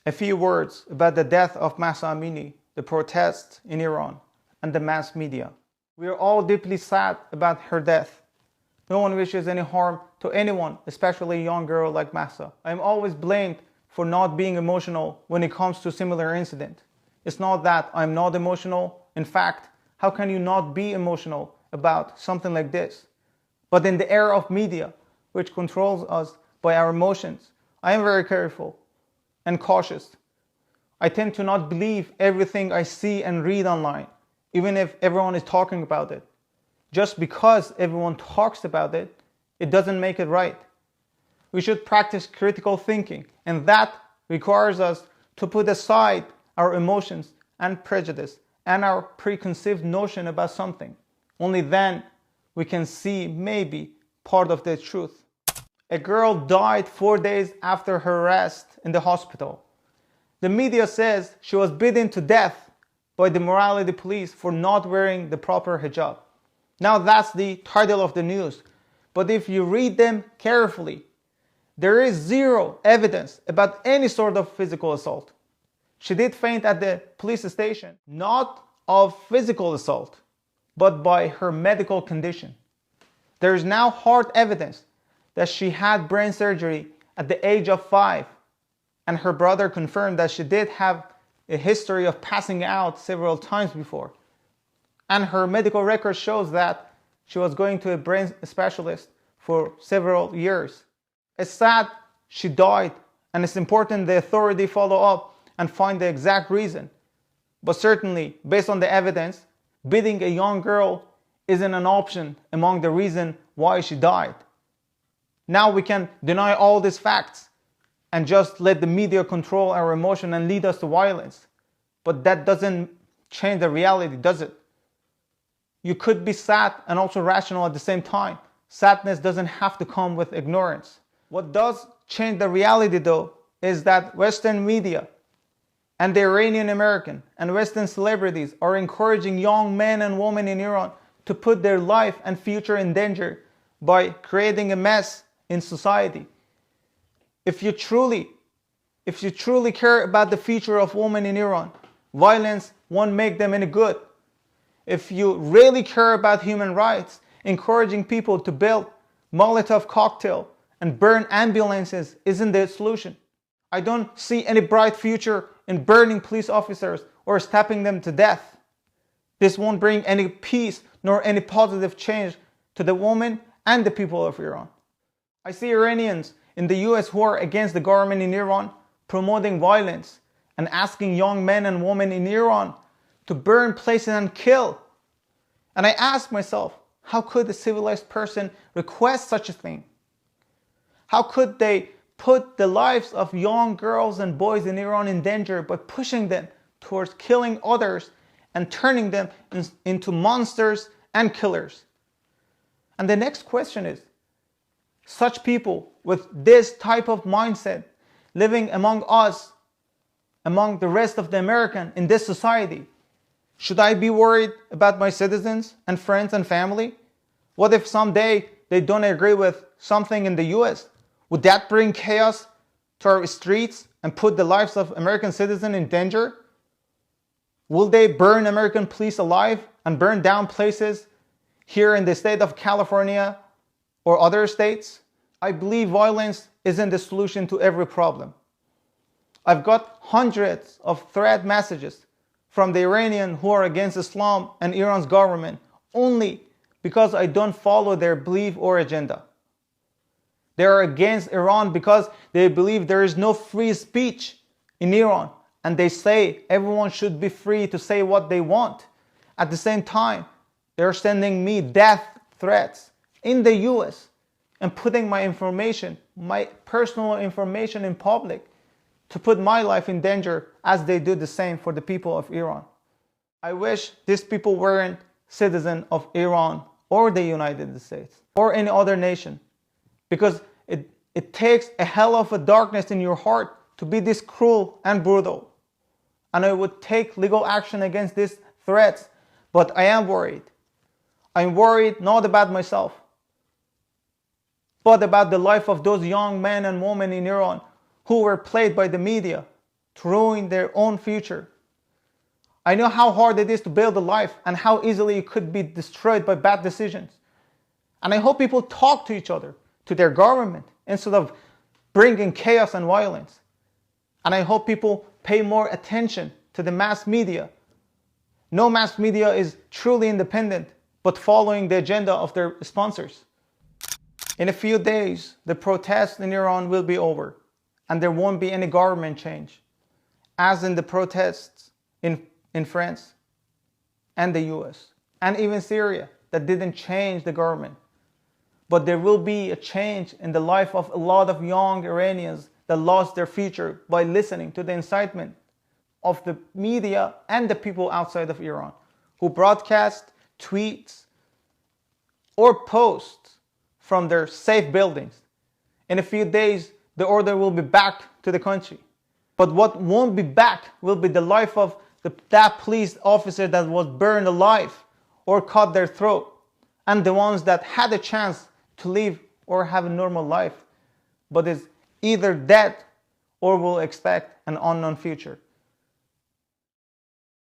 A few words about the death of Mahsa Amini, the protests in Iran, and the mass media. We are all deeply sad about her death. No one wishes any harm to anyone, especially a young girl like Mahsa. I am always blamed for not being emotional when it comes to similar incident. It's not that I'm not emotional. In fact, how can you not be emotional about something like this? But in the era of media, which controls us by our emotions, I am very careful and cautious. I tend to not believe everything I see and read online, even if everyone is talking about it. Just because everyone talks about it, it doesn't make it right. We should practice critical thinking, and that requires us to put aside our emotions and prejudice and our preconceived notion about something. Only then we can see maybe part of the truth. A girl died 4 days after her arrest in the hospital. The media says she was beaten to death by the morality police for not wearing the proper hijab. Now that's the title of the news, but if you read them carefully, there is zero evidence about any sort of physical assault. She did faint at the police station, not of physical assault, but by her medical condition. There is now hard evidence that she had brain surgery at the age of 5, and her brother confirmed that she did have a history of passing out several times before. And her medical record shows that she was going to a brain specialist for several years. It's sad she died, and it's important the authority follow up and find the exact reason. But certainly, based on the evidence, beating a young girl isn't an option among the reasons why she died. Now we can deny all these facts and just let the media control our emotion and lead us to violence. But that doesn't change the reality, does it? You could be sad and also rational at the same time. Sadness doesn't have to come with ignorance. What does change the reality though is that Western media and the Iranian American and Western celebrities are encouraging young men and women in Iran to put their life and future in danger by creating a mess in society. If you truly care about the future of women in Iran, violence won't make them any good. If you really care about human rights, encouraging people to build Molotov cocktail and burn ambulances isn't the solution. I don't see any bright future in burning police officers or stabbing them to death. This won't bring any peace nor any positive change to the women and the people of Iran. I see Iranians in the US who are against the government in Iran promoting violence and asking young men and women in Iran to burn places and kill. And I ask myself, how could a civilized person request such a thing? How could they put the lives of young girls and boys in Iran in danger by pushing them towards killing others and turning them into monsters and killers? And the next question is, such people with this type of mindset living among us, among the rest of the American in this society, should I be worried about my citizens and friends and family? What if someday they don't agree with something in the US? Would that bring chaos to our streets and put the lives of American citizens in danger? Will they burn American police alive and burn down places here in the state of California or other states? I believe violence isn't the solution to every problem. I've got hundreds of threat messages from the Iranians who are against Islam and Iran's government only because I don't follow their belief or agenda. They are against Iran because they believe there is no free speech in Iran, and they say everyone should be free to say what they want. At the same time, they are sending me death threats in the US and putting my information, my personal information in public to put my life in danger as they do the same for the people of Iran. I wish these people weren't citizens of Iran or the United States or any other nation, because it takes a hell of a darkness in your heart to be this cruel and brutal. And I would take legal action against these threats, but I am worried. I'm worried not about myself, but about the life of those young men and women in Iran who were played by the media to ruin their own future. I know how hard it is to build a life and how easily it could be destroyed by bad decisions. And I hope people talk to each other, to their government, instead of bringing chaos and violence. And I hope people pay more attention to the mass media. No mass media is truly independent, but following the agenda of their sponsors. In a few days, the protests in Iran will be over, and there won't be any government change, as in the protests in France and the US, and even Syria, that didn't change the government. But there will be a change in the life of a lot of young Iranians that lost their future by listening to the incitement of the media and the people outside of Iran who broadcast tweets or posts from their safe buildings. In a few days, the order will be back to the country. But what won't be back will be the life of that police officer that was burned alive or cut their throat, and the ones that had a chance to live or have a normal life, but is either dead or will expect an unknown future.